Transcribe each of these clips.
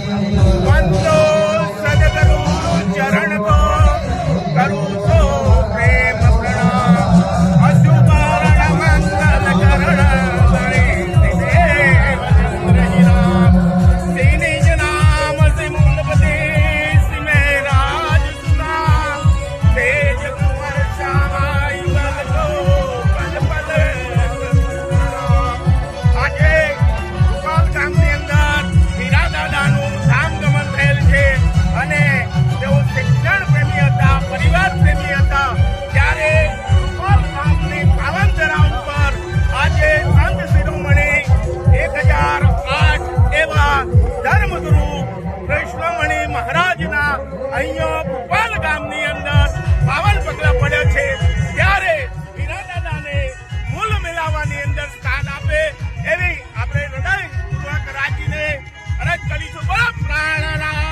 वंदो सदगुरु चरण को करूँ तो प्रेम प्रणाम अशुभरण मंगल करण गणेश देव चंद्र निज नाम सिमूलपति सिमय राज सुनाम तेज कुंवर श्यामा युगल को पल पल આજે ગોપાલ ગામની અંદર હીરા દાદાનું ધામ ગમન થયેલ છે અને તેઓ શિક્ષણ પ્રેમી હતા, પરિવાર પ્રેમી હતા. ત્યારે ગોપાલ ગામની પાવન ધરા ઉપર આજે સંત શિરોમણી 1008 એવા ધર્મગુરુ કૃષ્ણમણી મહારાજના અહીંયા ગોપાલ ગામની અંદર પાવન પગલા પડ્યા છે. ત્યારે હીરા દાદાને મૂળ મેળાવાની અંદર સ્થાન આપે એવી આપણે હૃદયપૂર્વક રાખીને અરજ કરીશું. બોલો પ્રાણનાથ.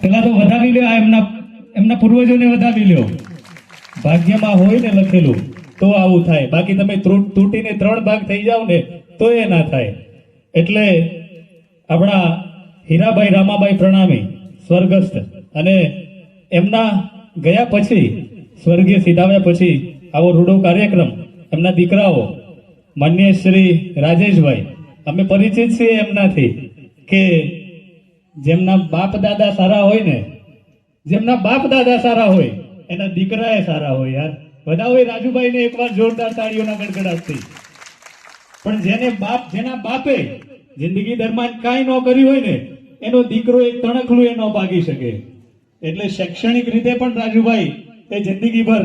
પેલા તો વધાવી લ્યો, એમના પૂર્વજોને વધાવી લ્યો. ભાગ્યમાં હોય ને લખેલું તો આવું થાય, બાકી તમે તૂટીને 3 ભાગ થઈ જાવ ને તો એ ના થાય. એટલે આપણા હીરાભાઈ રામાભાઈ પ્રણામી સ્વર્ગસ્થ, અને એમના ગયા પછી સ્વર્ગીય સિધાવ્યા પછી આવો રૂડો કાર્યક્રમ એમના દીકરાઓ માન્ય શ્રી રાજેશભાઈ, અમે પરિચિત છીએ એમનાથી કે જેમના બાપ દાદા સારા હોય ને, જેમના બાપ દાદા સારા હોય એના દીકરા સારા હોય. યાર બધા હોય રાજુભાઈને એકવાર જોરદાર તાળીઓના ગડગડાટથી. પણ જેના બાપે જિંદગી દરમિયાન કાંઈ ન કર્યું હોય ને એનો દીકરો એક તણખલું એ ન ભાગી શકે. એટલે શૈક્ષણિક રીતે પણ રાજુભાઈ એ જિંદગીભર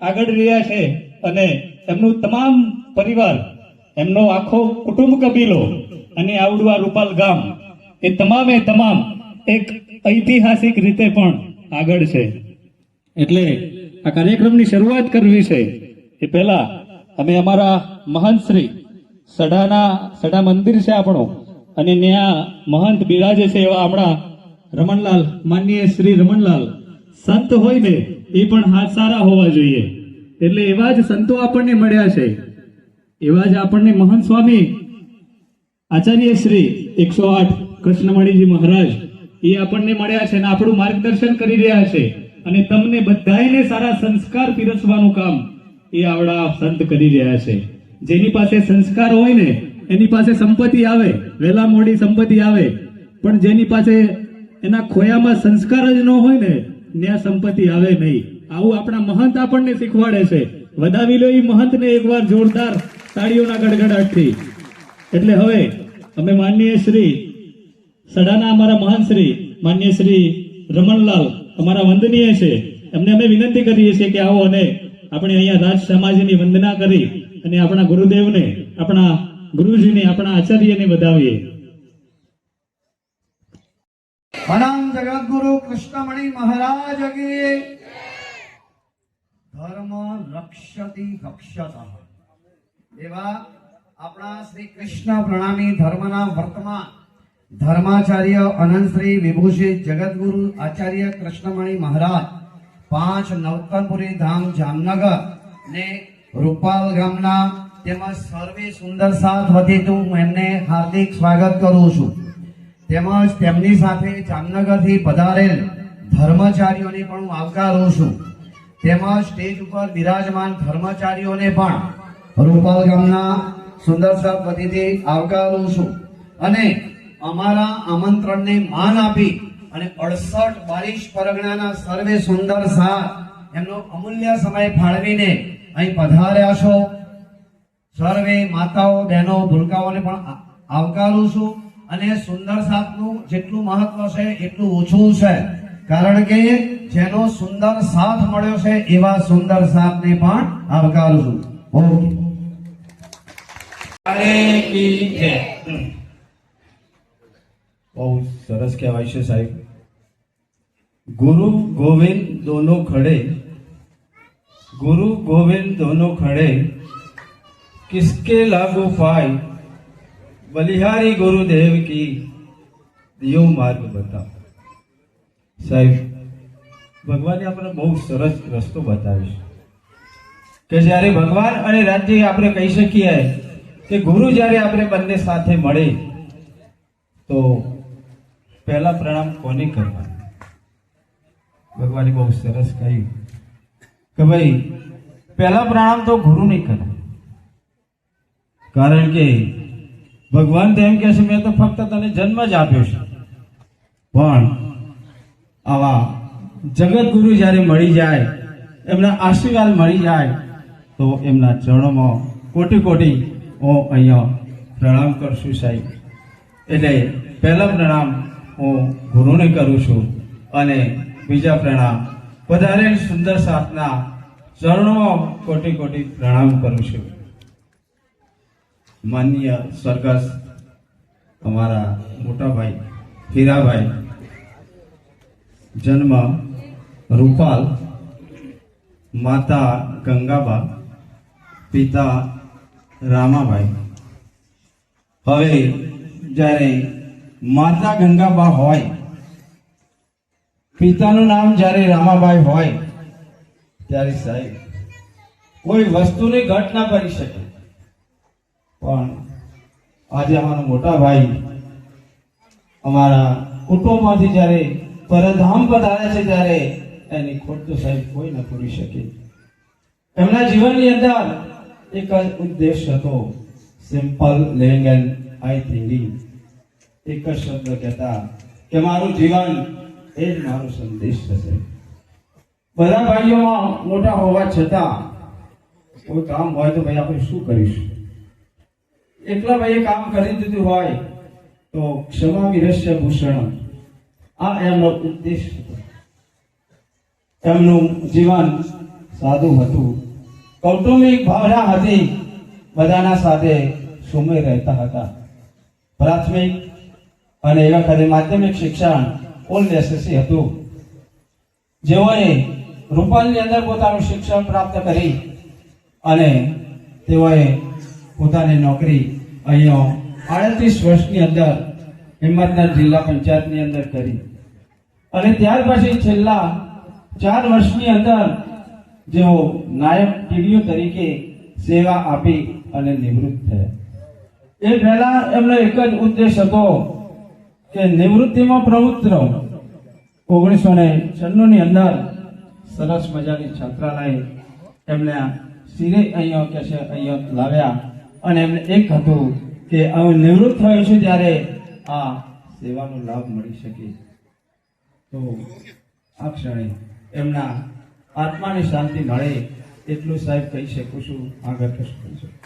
આગળ રહ્યા છે અને એમનું તમામ પરિવાર એમનો આખો કુટુંબ કબીલો અને આવડું આ રૂપાલ ગામ એ તમામે તમામ એક ઐતિહાસિક રીતે પણ આગળ છે. એટલે આ કાર્યક્રમની શરૂઆત કરવી છે એ પહેલા અમે અમારા મહંત શ્રી સડા મંદિર છે આપણો અને ત્યાં મહંત બિરાજે છે એવા આપણા રમણલાલ, માનનીય શ્રી રમણલાલ સંત હોય ને એ પણ હાથ સારા હોવા જોઈએ. એટલે એવા જ સંતો આપણને મળ્યા છે. એવા જ આપણને મહંત સ્વામી આચાર્ય શ્રી 108 કૃષ્ણમણીજી મહારાજ એ આપણને મળ્યા છે અને આપણું માર્ગદર્શન કરી રહ્યા છે. અને તમને બધાને સારા સંસ્કાર પીરસવાનું કામ એ આવડા સંત કરી રહ્યા છે. જેની પાસે સંસ્કાર હોય ને એની પાસે સંપત્તિ આવે, વહેલા મોડી સંપત્તિ આવે, પણ જેની પાસે એના ખોયામાં સંસ્કાર જ ન હોય ને ત્યાં સંપત્તિ આવે નહીં. આવું આપણા મહંત આપણને શીખવાડે છે. વધાવી લો એ મહંતને એકવાર જોરદાર તાળીઓના ગડગડાટથી. એટલે હવે અમે માનનીય શ્રી સડાના અમારા મહંત શ્રી માનનીય શ્રી રમણલાલ અમારા વંદનીય છે, એમને અમે વિનંતી કરીએ છીએ કે આવો અને આપણે અહીંયા રાજ સમાજની વંદના કરી અને આપણા ગુરુદેવને, આપણા ગુરુજીને, આપણા આચાર્યને વધાવીએ. પરમ જગતગુરુ કૃષ્ણમણી મહારાજ કી ધર્મ રક્ષતિ રક્ષતઃ એવા આપણા શ્રી કૃષ્ણ પ્રણામી ધર્મના વર્તમાન ધર્માચાર્ય અનંત શ્રી વિભૂષિત જગતગુરુ આચાર્ય કૃષ્ણમણી મહારાજ 5 નવતનપુરી ધામ જામનગર ને રૂપાલ ગામના તેમજ સર્વે સુંદર સાથ વતી હું એમને હાર્દિક સ્વાગત કરું છું. તેમજ તેમની સાથે જામનગરથી પધારેલ ધર્મચારીઓને પણ હું આવકારું છું. તેમજ સ્ટેજ ઉપર બિરાજમાન ધર્મચારીઓને પણ રૂપાલ ગામના સુંદર સાથ વતીથી આવકારું છું. અને અમારા આમંત્રણને માન આપી અને 68 પરગણાના સર્વે સુંદર સાથ એમનો અમૂલ્ય સમય ફાળવીને અહીં પધાર્યા છો. સર્વે માતાઓ, બહેનો, ભૂલકાઓને પણ આવકારું છું. અને સુંદર સાથનું જેટલું મહત્વ છે એટલું ઓછું છે, કારણ કે જેનો સુંદર સાથ મળ્યો છે એવા સુંદર સાથને પણ આવકારું છું. ઓકે. બહુ સરસ કહેવાય છે સાહેબ. ગુરુ ગોવિંદ દોનો ખડે, ગુરુ ગોવિંદ દોનો ખડે, કિસકે લાગુ પાય, બલિહારી ગુરુદેવ કી દિયો માર્ગ બતાવ. સાહેબ, ભગવાને આપણે બહુ સરસ રસ્તો બતાવ્યો છે કે જ્યારે ભગવાન અને રાજ્ય આપણે કહી શકીએ કે ગુરુ જ્યારે આપણે બંને સાથે મળે તો પહેલા પ્રણામ કોને કરવા? ભગવાને બહુ સરસ કહ્યું કે ભાઈ પહેલા પ્રણામ તો ગુરુને કરે, કારણ કે ભગવાન તો એમ કહે છે મેં તો ફક્ત તને જન્મ જ આપ્યો છે, પણ આવા જગત ગુરુ જ્યારે મળી જાય, એમના આશીર્વાદ મળી જાય તો એમના ચરણોમાં કોટી કોટી હું અહીંયા પ્રણામ કરશું સાહેબ. એટલે પહેલા પ્રણામ હું ગુરુને કરું છું અને બીજા પ્રણામ વધારે સુંદર સાથના ચરણોમાં કોટી કોટી પ્રણામ કરું છું. માનનીય સ્વર્ગસ્થ અમારા મોટા ભાઈ હીરાભાઈ, જન્મ રૂપાલ, માતા ગંગાબા, પિતા રામાભાઈ. હવે જ્યારે માતા ગંગાબા હોય, પિતાનું નામ જ્યારે રામાભાઈ હોય, ત્યારે સાહેબ કોઈ વસ્તુની ઘટ ના કરી શકે. પણ આજે અમારા મોટા ભાઈ અમારા કુટુંબમાંથી જ્યારે પરધામ પધારે છે ત્યારે એની ખોટ તો સાહેબ કોઈ ન પૂરી શકે. એમના જીવનની અંદર એક જ ઉદ્દેશ હતો, simple living and high thinking. એક જ શબ્દ કહેતા કે મારું જીવન એ જ મારો સંદેશ થશે. બધા ભાઈઓમાં મોટા હોવા છતાં કોઈ કામ હોય તો ભાઈ આપણે શું કરીશું? એકલા ભાઈએ કામ કરી દીધું હોય તો ક્ષમા વિરસ્ય ભૂષણ, આ એમનો ઉદ્દેશ હતો. એમનું જીવન સાદું હતું, કૌટુંબિક ભાવના હતી, બધાના સાથે સુમે રહેતા હતા. પ્રાથમિક અને એ વખતે માધ્યમિક શિક્ષણ ઓલ્ડ એસએસસી હતું. જેઓએ રૂપાલની અંદર પોતાનું શિક્ષણ પ્રાપ્ત કરી અને તેઓએ પોતાની નોકરી અહીંયા 38 વર્ષની અંદર હિંમતનગર જિલ્લા પંચાયતની અંદર કરી અને ત્યાર પછી છેલ્લા 4 વર્ષની અંદર જેઓ નાયબ ટીડીઓ તરીકે સેવા આપી અને નિવૃત્ત થયા. એ પહેલા એમનો એક જ ઉદ્દેશ હતો કે નિવૃત્તિમાં પ્રવૃત્ત રહો. 1996 ની અંદર સરસ મજાની છાત્રાલય એમને સિરે અહીંયા કે છે અહીંયા લાવ્યા અને એમને એક હતું કે હું નિવૃત્ત થયો છું ત્યારે આ સેવાનો લાભ મળી શકે. તો આ ક્ષણે એમના આત્માને શાંતિ મળે એટલું સાહેબ કહી શકું છું. આગળ કશું કહી શકું.